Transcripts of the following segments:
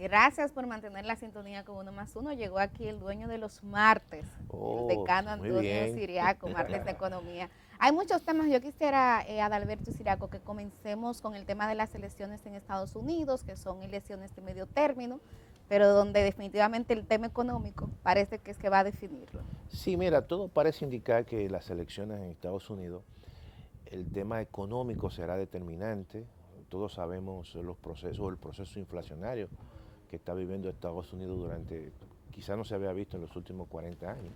Gracias por mantener la sintonía con Uno más Uno. Llegó aquí el dueño de los martes, el decano Antonio Siriaco, martes de economía. Hay muchos temas. Yo quisiera, Adalberto Siriaco, que comencemos con el tema de las elecciones en Estados Unidos, que son elecciones de medio término, pero donde definitivamente el tema económico parece que es que va a definirlo. Sí, mira, todo parece indicar que las elecciones en Estados Unidos, el tema económico será determinante. Todos sabemos los procesos, el proceso inflacionario que está viviendo Estados Unidos durante, quizá no se había visto en los últimos 40 años.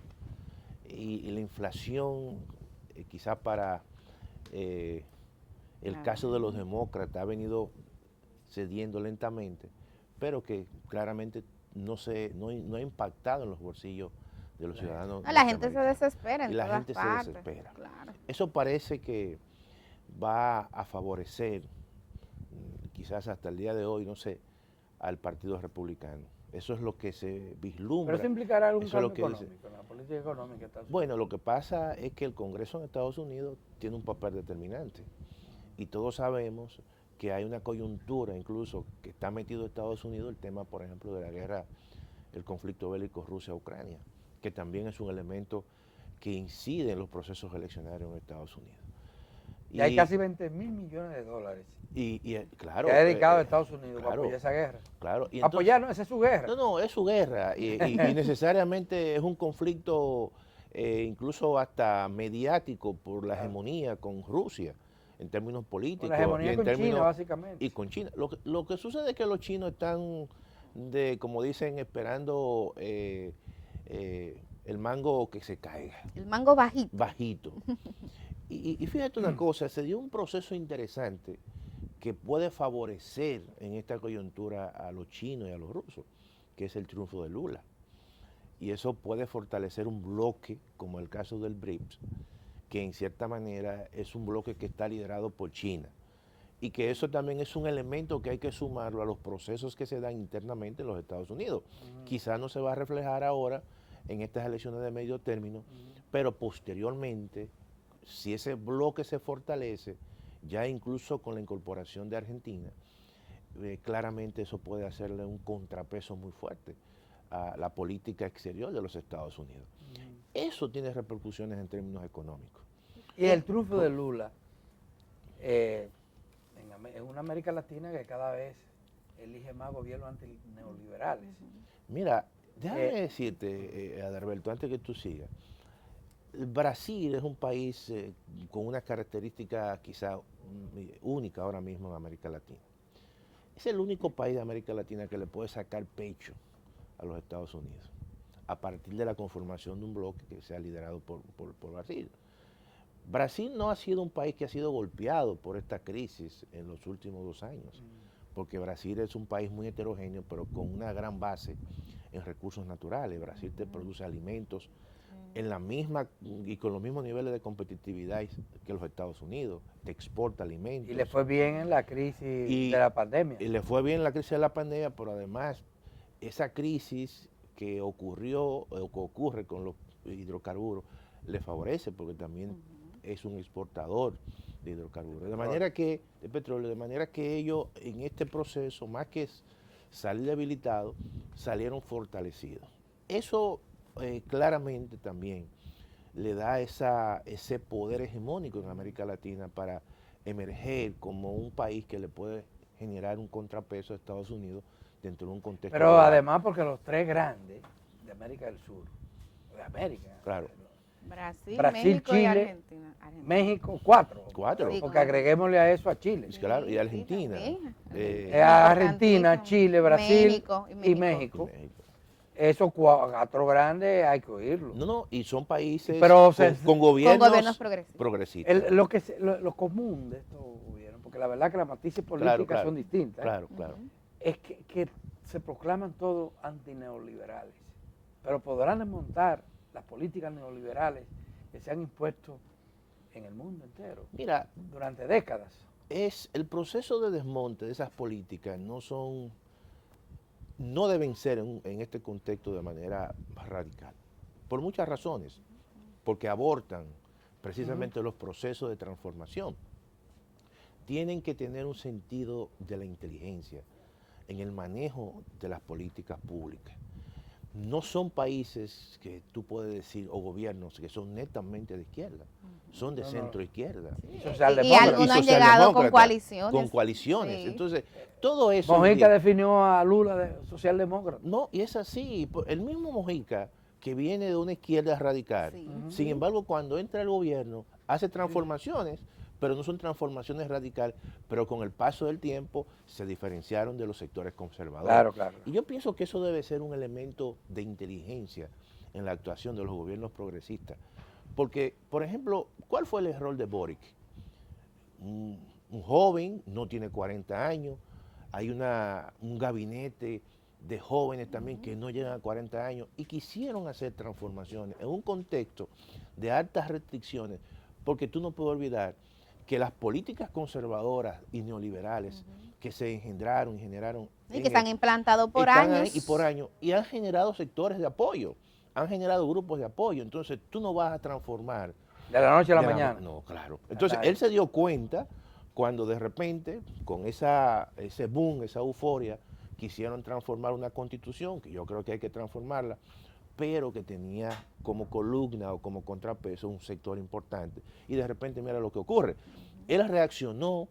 Y la inflación, quizá para el caso de los demócratas, ha venido cediendo lentamente, pero que claramente no ha impactado en los bolsillos de los ciudadanos No, la gente se norteamericanos. desespera Y en la todas gente se partes. desespera. Claro. Eso parece que va a favorecer, quizás hasta el día de hoy, no sé, al Partido Republicano. Eso es lo que se vislumbra. Pero eso implicará algún Eso es lo cambio que dice. económico en la política económica de Estados Unidos. Bueno, lo que pasa es que el Congreso en Estados Unidos tiene un papel determinante. Y todos sabemos que hay una coyuntura incluso que está metido Estados Unidos, el tema, por ejemplo, de la guerra, el conflicto bélico Rusia-Ucrania, que también es un elemento que incide en los procesos eleccionarios enEstados Unidos. Y hay casi 20.000 millones de dólares claro, que ha dedicado a Estados Unidos claro, para apoyar esa guerra. Claro. Y apoyar, no, esa es su guerra. No, es su guerra. Y necesariamente es un conflicto incluso hasta mediático por la hegemonía con Rusia en términos políticos. Por la hegemonía y con China, básicamente. Y con China. Lo que sucede es que los chinos están, como dicen, esperando el mango que se caiga. El mango bajito. Bajito. Y fíjate una cosa, se dio un proceso interesante que puede favorecer en esta coyuntura a los chinos y a los rusos, que es el triunfo de Lula. Y eso puede fortalecer un bloque, como el caso del BRICS, que en cierta manera es un bloque que está liderado por China. Y que eso también es un elemento que hay que sumarlo a los procesos que se dan internamente en los Estados Unidos. Quizás no se va a reflejar ahora en estas elecciones de medio término, pero posteriormente, si ese bloque se fortalece, ya incluso con la incorporación de Argentina, claramente eso puede hacerle un contrapeso muy fuerte a la política exterior de los Estados Unidos. Eso tiene repercusiones en términos económicos. Y el triunfo de Lula en una América Latina que cada vez elige más gobiernos antineoliberales. Mira, déjame decirte, Adalberto, antes que tú sigas, Brasil es un país con una característica quizá única ahora mismo en América Latina. Es el único país de América Latina que le puede sacar pecho a los Estados Unidos, a partir de la conformación de un bloque que sea liderado por Brasil. Brasil no ha sido un país que ha sido golpeado por esta crisis en los últimos 2 años, porque Brasil es un país muy heterogéneo, pero con una gran base en recursos naturales. Brasil te produce alimentos en la misma y con los mismos niveles de competitividad que los Estados Unidos, te exporta alimentos. Y le fue bien en la crisis de la pandemia. Y le fue bien en la crisis de la pandemia, pero además esa crisis que ocurrió o que ocurre con los hidrocarburos le favorece porque también es un exportador de hidrocarburos. De manera que, de petróleo, de manera que ellos en este proceso, más que salir debilitados, salieron fortalecidos. Eso claramente también le da ese poder hegemónico en América Latina para emerger como un país que le puede generar un contrapeso a Estados Unidos dentro de un contexto Pero global. además porque los tres grandes de América del Sur, de América, claro. Brasil, México Chile, y Argentina. México, 4. Cuatro. Sí, Porque agreguémosle a eso a Chile. Claro, y Argentina. Argentina, Chile, Brasil México y México. Esos 4 grandes hay que oírlos. No, y son países pero con gobiernos progresistas. Lo común de estos gobiernos, porque la verdad que las matices políticas son distintas. Claro. Es que se proclaman todos antineoliberales, pero podrán desmontar las políticas neoliberales que se han impuesto en el mundo entero. Mira, durante décadas. Es el proceso de desmonte de esas políticas no deben ser en este contexto de manera radical, por muchas razones, porque abortan precisamente los procesos de transformación. Tienen que tener un sentido de la inteligencia, en el manejo de las políticas públicas. No son países que tú puedes decir, o gobiernos que son netamente de izquierda, son de centro izquierda. Y algunos han llegado con coaliciones. Con coaliciones. Sí. Entonces, todo eso... Mojica definió a Lula de socialdemócrata. No, y es así. El mismo Mojica, que viene de una izquierda radical, sin embargo, cuando entra al gobierno, hace transformaciones, pero no son transformaciones radicales, pero con el paso del tiempo se diferenciaron de los sectores conservadores. Claro. Y yo pienso que eso debe ser un elemento de inteligencia en la actuación de los gobiernos progresistas. Porque, por ejemplo, ¿cuál fue el error de Boric? Un joven, no tiene 40 años, hay un gabinete de jóvenes también que no llegan a 40 años y quisieron hacer transformaciones en un contexto de altas restricciones, porque tú no puedes olvidar que las políticas conservadoras y neoliberales que se engendraron y generaron... Y que se han implantado por años. Y han generado sectores de apoyo, han generado grupos de apoyo. Entonces tú no vas a transformar... De la noche a la mañana. No, claro. Entonces él se dio cuenta cuando de repente, con ese boom, esa euforia, quisieron transformar una constitución, que yo creo que hay que transformarla, pero que tenía como columna o como contrapeso un sector importante. Y de repente mira lo que ocurre. Él reaccionó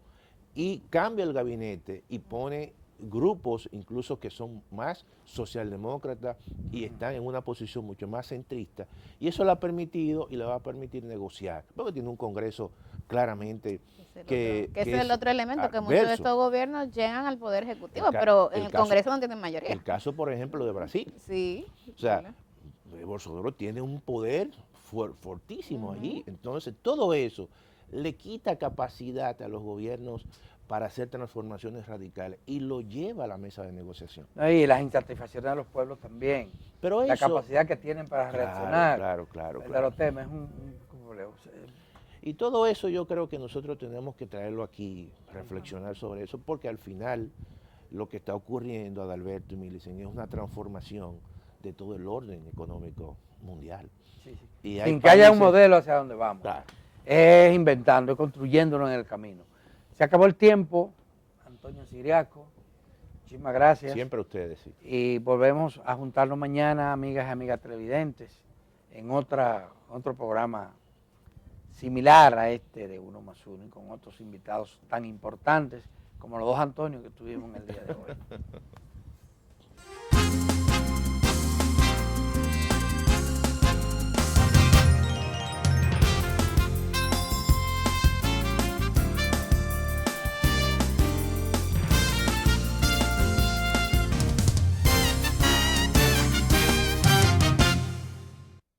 y cambia el gabinete y pone grupos incluso que son más socialdemócratas y están en una posición mucho más centrista. Y eso le ha permitido y le va a permitir negociar, porque tiene un Congreso claramente que ese es el otro elemento, que muchos de estos gobiernos llegan al Poder Ejecutivo, pero en el Congreso no tienen mayoría. El caso, por ejemplo, de Brasil. Sí. O sea, Bolsonaro tiene un poder fortísimo allí. Entonces, todo eso le quita capacidad a los gobiernos para hacer transformaciones radicales y lo lleva a la mesa de negociación. Y las insatisfacciones de los pueblos también. Pero la eso, capacidad que tienen para reaccionar. Claro. De los temas es un y todo eso yo creo que nosotros tenemos que traerlo aquí, reflexionar sobre eso, porque al final lo que está ocurriendo, Adalberto y Millicent, es una transformación de todo el orden económico mundial. Y sin que haya un modelo hacia donde vamos. Claro. Es inventando, es construyéndolo en el camino. Se acabó el tiempo, Antonio Ciriaco, muchísimas gracias. Siempre a ustedes, sí. Y volvemos a juntarnos mañana, amigas y amigas televidentes, en otro programa similar a este de Uno más Uno y con otros invitados tan importantes como los dos Antonios que tuvimos en el día de hoy.